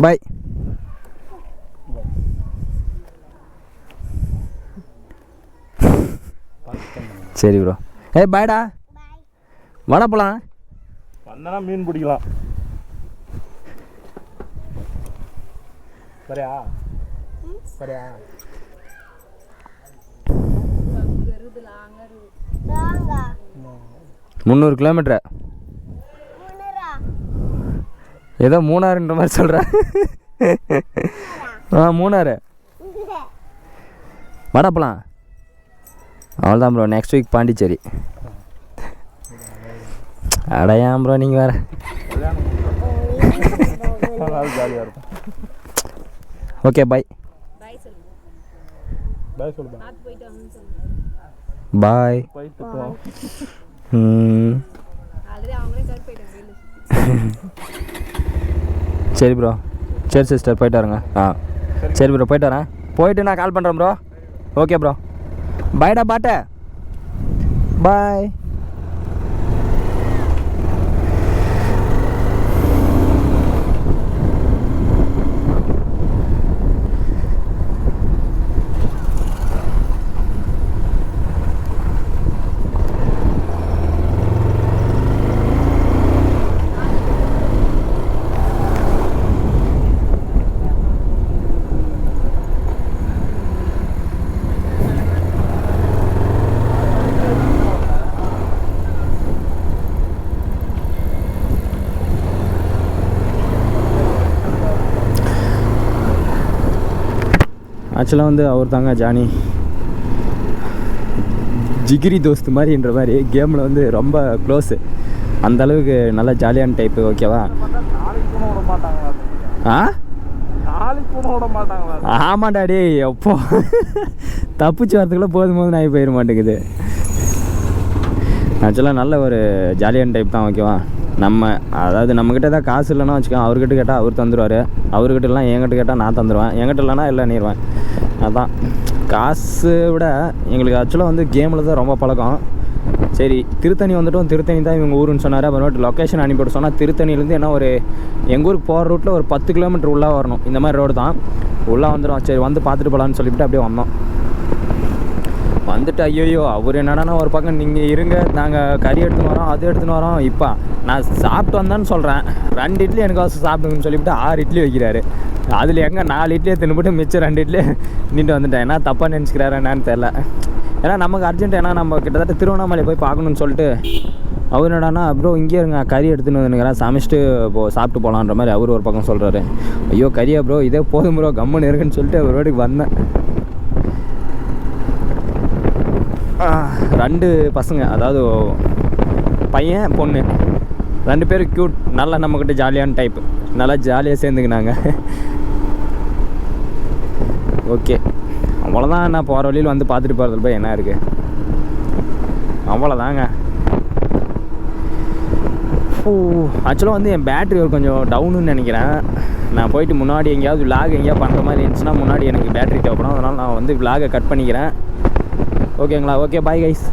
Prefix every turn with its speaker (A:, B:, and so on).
A: பாய். சரி ப்ரோ. ஏய் பாய்டா. வாடா போலாம்.
B: வந்தனா மீன் பிடிக்கலாம். சரியா சரியா
A: 300 கிலோமீட்டர். ஏதோ மூணாறுன்ற மாதிரி சொல்கிற. மூணாறு வாடா போலாம். அவ்வளோதான் ப்ரோ. Next week Pondicherry. அடையாம் ப்ரோ நீங்கள் வேறு.
B: ஜாலியாக இருக்கும்.
A: Okay bye.
B: பாய் சொல்லு.
A: பாய். சரி ப்ரோ. சரி சிஸ்டர் போயிட்டு வரேங்க. சரி ப்ரோ போயிட்டு வரேன். போயிட்டு நான் கால் பண்ணுறேன் ப்ரோ. Okay bro. பாய்டா பாட்ட. பாய். ஆக்சுவலாக வந்து அவர் தாங்க ஜானி ஜிகிரி தோஸ்து மாதிரின்ற மாதிரி கேமில் வந்து ரொம்ப க்ளோஸு. அந்தளவுக்கு நல்லா ஜாலியான டைப்பு. ஓகேவா? ஆமாண்டா டே. எப்போ தப்பிச்சு வரதுக்குள்ளே போதும் ஆகி போயிட மாட்டேங்குது. ஆக்சுவலாக நல்ல ஒரு ஜாலியான டைப் தான். ஓகேவா? அதாவது நம்மக்கிட்ட தான் காசு இல்லைன்னா வச்சுக்கோங்க, அவர்கிட்ட கேட்டால் அவர் தந்துடுவார். அவர்கிட்ட இல்லைனா என்கிட்ட கேட்டால் நான் தந்துடுவேன். என்கிட்ட இல்லைனா இல்லை நீருவேன். அதுதான் காசு விட எங்களுக்கு ஆக்சுவலாக வந்து கேமில் தான் ரொம்ப பழக்கம். சரி திருத்தணி வந்துட்டோம். திருத்தணி தான் இவங்க ஊருன்னு சொன்னார். அப்புறமேட்டு லொக்கேஷன் அனுப்பிவிட சொன்னால் திருத்தணிலேருந்து என்ன ஒரு எங்கள் ஊருக்கு போகிற ரூட்டில் ஒரு 10 கிலோமீட்டர் உள்ளே வரணும். இந்த மாதிரி ரோடு தான் உள்ளே வந்துடும். சரி வந்து பார்த்துட்டு போகலான்னு சொல்லிவிட்டு அப்படியே வந்தோம். வந்துட்டு ஐயோ அவர் என்னடானா ஒரு பக்கம் நீங்கள் இருங்க நாங்கள் கறி எடுத்துன்னு வரோம் அது எடுத்துன்னு வரோம். இப்போ நான் சாப்பிட்டு வந்தேன்னு சொல்கிறேன். 2 இட்லி எனக்கு அவசரம் சாப்பிடுங்கன்னு சொல்லிவிட்டு 6 இட்லி வைக்கிறாரு. அதில் எங்கே 4 இட்லியை தின்னுபிட்டு மிச்சம் 2 இட்லி நின்று வந்துட்டேன். ஏன்னா தப்பாக நினச்சிக்கிறாரு என்னன்னு தெரில. ஏன்னா நமக்கு அர்ஜென்ட். ஏன்னா நம்ம கிட்டத்தட்ட திருவண்ணாமலை போய் பார்க்கணுன்னு சொல்லிட்டு அவர் என்னடானா ப்ரோ இங்கே இருங்க கறி எடுத்துன்னு வந்துக்கிறேன் சமைச்சிட்டு சாப்பிட்டு போகலான்ற மாதிரி அவர் ஒரு பக்கம் சொல்கிறாரு. ஐயோ கறியா ப்ரோ இதே போதும் ப்ரோ கம்முன்னு இருக்குன்னு சொல்லிட்டு அவர் ரோடுக்கு வந்தேன். 2 பசங்க, அதாவது பையன் பொண்ணு 2 பேரும் க்யூட். நல்லா நம்மக்கிட்ட ஜாலியான டைப்பு. நல்லா ஜாலியாக சேர்ந்துக்கினாங்க. ஓகே அவ்வளோதான். நான் போகிற வழியில் வந்து பார்த்துட்டு போகிறதுல போய் என்ன இருக்குது அவ்வளோதாங்க. ஆக்சுவலாக வந்து என் பேட்ரி கொஞ்சம் டவுனுன்னு நினைக்கிறேன். நான் போயிட்டு முன்னாடி எங்கேயாவது விலாக் எங்கேயாவது பண்ணுற மாதிரி இருந்துச்சுன்னா முன்னாடி எனக்கு பேட்ரி தேவைப்படும். அதனால் நான் வந்து விலாகை கட் பண்ணிக்கிறேன். ஓகேங்களா? Okay bye guys.